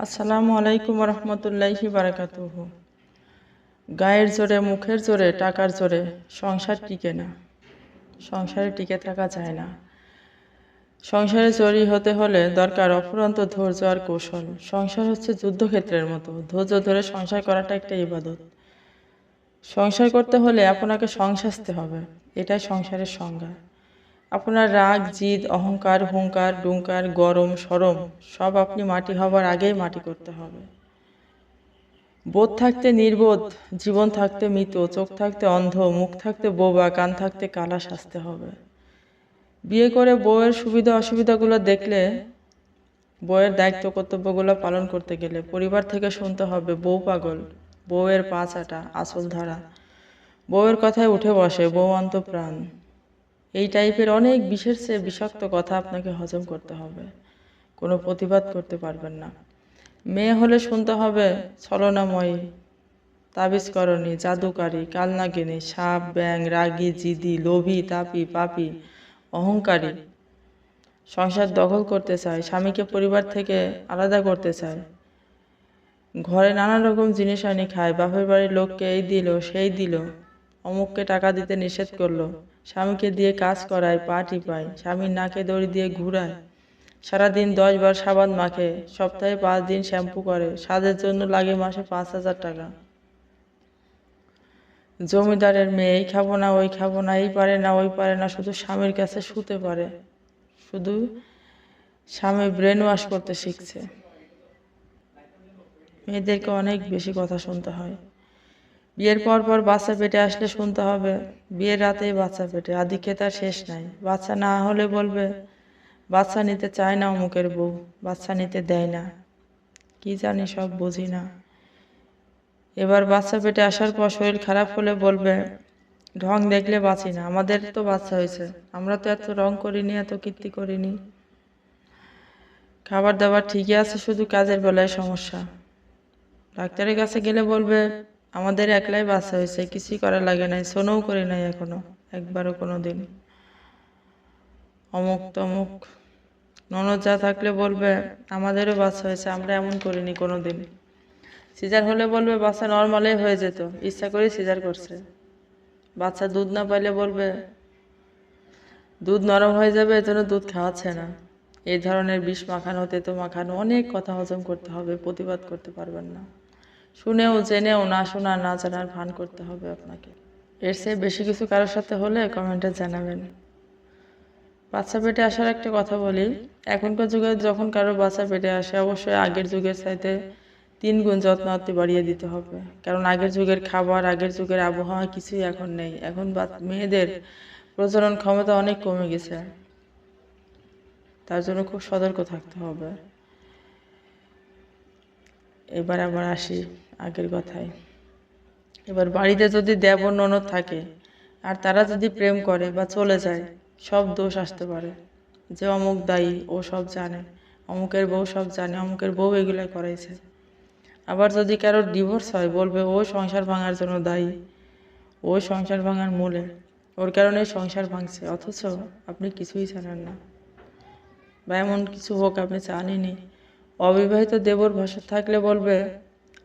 আসসালামু আলাইকুম রহমতুল্লাহি বারাকাতুহু। গায়ের জোরে, মুখের জোরে, টাকার জোরে সংসার টিকে না। সংসারে টিকে থাকা যায় না। সংসারে জয়ী হতে হলে দরকার অফুরন্ত ধৈর্য আর কৌশল। সংসার হচ্ছে যুদ্ধক্ষেত্রের মতো। ধৈর্য ধরে সংসার করাটা একটা ইবাদত। সংসার করতে হলে আপনাকে সংসারতে হবে, এটাই সংসারের সংজ্ঞা। আপনার রাগ, জিদ, অহংকার, হুঙ্কার, ডুঙ্কার, গরম, সরম সব আপনি মাটি হবার আগেই মাটি করতে হবে। বোধ থাকতে নির্বোধ, জীবন থাকতে মৃত, চোখ থাকতে অন্ধ, মুখ থাকতে বোবা, কান থাকতে কালা সাজতে হবে। বিয়ে করে বউয়ের সুবিধা অসুবিধাগুলো দেখলে, বউয়ের দায়িত্ব কর্তব্যগুলো পালন করতে গেলে পরিবার থেকে শুনতে হবে বউ পাগল, বউয়ের পা চাটা, আঁচল ধরা, বউয়ের কথায় উঠে বসে, বউ অন্তঃপ্রাণ। এই টাইপের অনেক বিষের চেয়ে বিষাক্ত কথা আপনাকে হজম করতে হবে। কোনো প্রতিবাদ করতে পারবেন না। মেয়ে হলে শুনতে হবে ছলনাময়ী, তাবিজকরণী, জাদুকারী, কালনাগিনী, সাপ, ব্যাং, রাগী, জিদি, লোভী, তাপি, পাপী, অহংকারী। সংসার দখল করতে চায়, স্বামীকে পরিবার থেকে আলাদা করতে চায়, ঘরে নানা রকম জিনিস আনি খায়, বাপের বাড়ির লোককে এই দিল সেই দিল, অমুককে টাকা দিতে নিষেধ করলো, স্বামীকে দিয়ে কাজ করায়, পা টিপায়, স্বামীর নাকে দড়ি দিয়ে ঘুরায়, সারাদিন 10 বার সাবান মাখে, সপ্তাহে 5 দিন শ্যাম্পু করে, সাজের জন্য লাগে মাসে 5,000 টাকা। জমিদারের মেয়ে, এই খাবো না ওই খাবো না, এই পারে না ওই পারে না, শুধু স্বামীর কাছে শুতে পারে, শুধু স্বামী ব্রেন ওয়াশ করতে শিখছে। মেয়েদেরকে অনেক বেশি কথা শুনতে হয়। বিয়ের পর পর বাচ্চা পেটে আসলে শুনতে হবে বিয়ের রাতেই বাচ্চা পেটে, আদিক্ষেতার শেষ নাই। বাচ্চা না হলে বলবে বাচ্চা নিতে চায় না অমুকের বউ, বাচ্চা নিতে দেয় না, কি জানি সব বুঝি না। এবার বাচ্চা পেটে আসার পর শরীর খারাপ হলে বলবে ঢং দেখলে বাঁচি না, আমাদের তো বাচ্চা হয়েছে, আমরা তো এত রং করিনি, এত কীর্তি করিনি। খাবার দাবার ঠিকই আছে, শুধু কাজের বেলায় সমস্যা। ডাক্তারের কাছে গেলে বলবে আমাদের একলাই বাচ্চা হয়েছে, কিছুই করা লাগে নাই, শোনও করি নাই এখনো একবারও কোনো দিন। অমুক তমুক ননদ যা থাকলে বলবে আমাদেরও বাচ্চা হয়েছে, আমরা এমন করিনি কোনো দিন। সিজার হলে বলবে বাচ্চা নর্মালেই হয়ে যেত, ইচ্ছা করে সিজার করছে। বাচ্চা দুধ না পাইলে বলবে দুধ নরম হয়ে যাবে, এজন্য দুধ খাওয়াচ্ছে না। এই ধরনের বিষ মাখানো, তেতো মাখানো অনেক কথা হজম করতে হবে, প্রতিবাদ করতে পারবেন না। শুনেও জেনেও না শোনা না জানার ভান করতে হবে আপনাকে। এর চেয়ে বেশি কিছু কারোর সাথে হলে কমেন্টে জানাবেন। বাচ্চা পেটে আসার একটা কথা বলি, এখনকার যুগে যখন কারোর বাচ্চা পেটে আসে অবশ্যই আগের যুগের চাইতে 3 গুণ যত্ন আত্তি বাড়িয়ে দিতে হবে। কারণ আগের যুগের খাবার, আগের যুগের আবহাওয়া কিছুই এখন নেই। এখন মেয়েদের প্রজনন ক্ষমতা অনেক কমে গেছে, তার জন্য খুব সতর্ক থাকতে হবে। এবার আবার আসি আগের কথায়। এবার বাড়িতে যদি দেবর ননদ থাকে আর তারা যদি প্রেম করে বা চলে যায়, সব দোষ আসতে পারে যে অমুক দায়ী, ও সব জানে, অমুকের বউ সব জানে, অমুকের বউ এগুলো করাইছে। আবার যদি কারোর ডিভোর্স হয় বলবে ও সংসার ভাঙার জন্য দায়ী, ও সংসার ভাঙার মূলে, ওর কারণে সংসার ভাঙছে, অথচ আপনি কিছুই জানেন না বা এমন কিছু হোক আপনি জানেনই। অবিবাহিত দেবর ভাষা থাকলে বলবে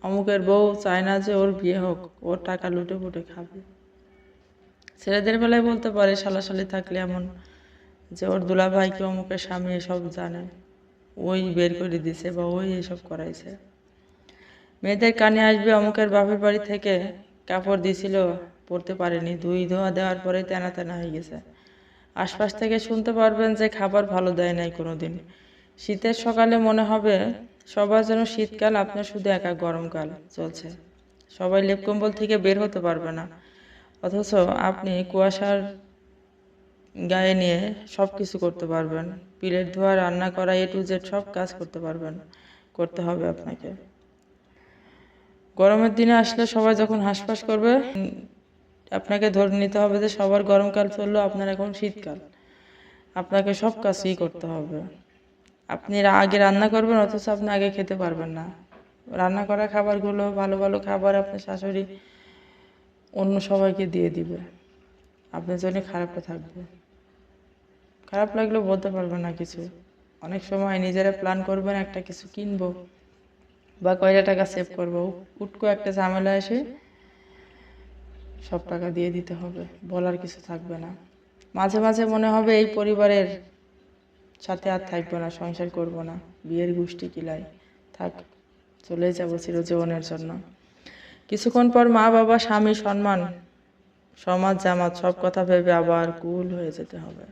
অমুকের বউ চায় না যে ওর বিয়ে হোক, ওর টাকা লুটে পুটে খাবে। ছেলেদের বেলায় বলতে পারে শালাশালি থাকলে এমন যে ওর দুলাভাই কি অমুকের স্বামী এসব জানে, ওই বের করে দিছে বা ওই এসব করাইছে। মেয়েদের কানে আসবে অমুকের বাপের বাড়ি থেকে কাপড় দিছিল, পরতে পারেনি, ধুই ধোয়া দেওয়ার পরে তেনা তেনা হয়ে গেছে। আশপাশ থেকে শুনতে পারবেন যে খাবার ভালো দেয় নাই কোনোদিন। শীতের সকালে মনে হবে সবার যেন শীতকাল, আপনার শুধু একা গরমকাল চলছে। সবাই লেপ কম্বল থেকে বের হতে পারবে না, অথচ আপনি কুয়াশার গায়ে নিয়ে সব কিছু করতে পারবেন। প্লেট ধোয়া, রান্না করা, A to Z সব কাজ করতে পারবেন, করতে হবে আপনাকে। গরমের দিনে আসলে সবাই যখন হাঁসফাঁস করবে আপনাকে ধরে নিতে হবে যে সবার গরমকাল চললো, আপনার এখন শীতকাল, আপনাকে সব কাজই করতে হবে। আপনি আগে রান্না করবেন অথচ আপনি আগে খেতে পারবেন না। রান্না করা খাবারগুলো, ভালো ভালো খাবার আপনার শাশুড়ি অন্য সবাইকে দিয়ে দিবে, আপনার জন্য খারাপটা থাকবে। খারাপ লাগলেও বলতে পারবেন না কিছু। অনেক সময় নিজেরা প্ল্যান করবেন একটা কিছু কিনবো, বা কয়টা টাকা সেভ করবো, উটকো একটা ঝামেলা এসে সব টাকা দিয়ে দিতে হবে, বলার কিছু থাকবে না। মাঝে মাঝে মনে হবে এই পরিবারের সাথে আর থাকবো না, সংসার করব না, বিয়ের গোষ্ঠী কিলাই, থাক, চলে যাবো চিরজীবনের জন্য। কিছুক্ষণ পর মা বাবা স্বামী সম্মান সমাজ জামাত সব কথা ভেবে আবার কুল হয়ে যেতে হবে।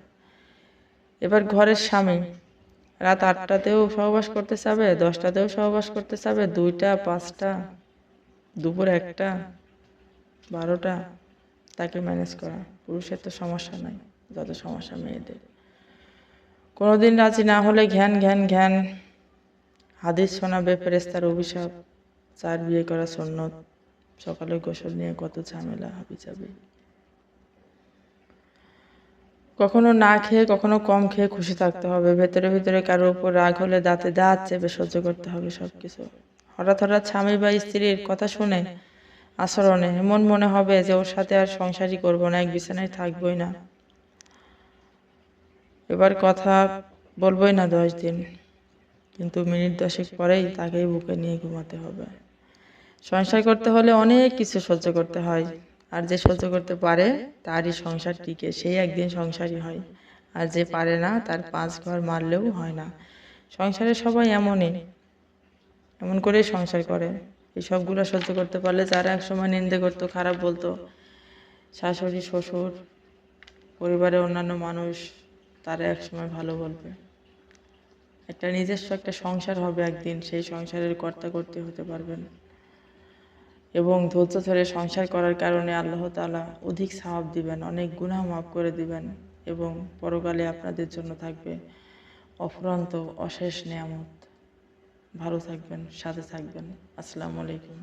এবার ঘরের স্বামী রাত 8টাতেও সহবাস করতে চাবে, 10টাতেও সহবাস করতে চাবে, 2টা 5টা, দুপুর 1টা, 12টা, তাকে ম্যানেজ করা। পুরুষের তো সমস্যা নাই, যত সমস্যা মেয়েদের। কোনোদিন রাজি না হলে ঘ্যান ঘ্যান ঘ্যান, হাদিস শোনাবে, ফেরেশতার অভিশাপ, 4 বিয়ে করা সুন্নত, সকালে গোসল নিয়ে কত ঝামেলা হাবিজাবি। কখনো না খেয়ে কখনো কম খেয়ে খুশি থাকতে হবে, ভেতরে ভেতরে কারোর উপর রাগ হলে দাঁতে দাঁত চেপে সহ্য করতে হবে সবকিছু। হঠাৎ হঠাৎ স্বামী বা স্ত্রীর কথা শুনে আচরণে এমন মনে হবে যে ওর সাথে আর সংসারই করবো না, এক বিছানায় থাকবোই না, এবার কথা বলবোই না 10 দিন, কিন্তু মিনিট 10 পরেই তাকেই বুকে নিয়ে ঘুমাতে হবে। সংসার করতে হলে অনেক কিছু সহ্য করতে হয়, আর যে সহ্য করতে পারে তারই সংসার টিকে, সেই একদিন সংসারই হয়। আর যে পারে না তার 5 ঘর মারলেও হয় না। সংসারে সবাই এমনই, এমন করেই সংসার করে। এই সবগুলো সহ্য করতে পারলে যারা একসময় নিন্দে করতো, খারাপ বলতো, শাশুড়ি শ্বশুর পরিবারের অন্যান্য মানুষ, তারা একসময় ভালো বলবে। একটা নিজস্ব একটা সংসার হবে একদিন, সেই সংসারের কর্তা কর্ত্রী হতে পারবেন। এবং ধৈর্য ধরে সংসার করার কারণে আল্লাহ তাআলা অধিক সওয়াব দিবেন, অনেক গুনাহ মাফ করে দিবেন, এবং পরকালে আপনাদের জন্য থাকবে অফুরন্ত অশেষ নেয়ামত। ভালো থাকবেন, সাথে থাকবেন। আসসালামু আলাইকুম।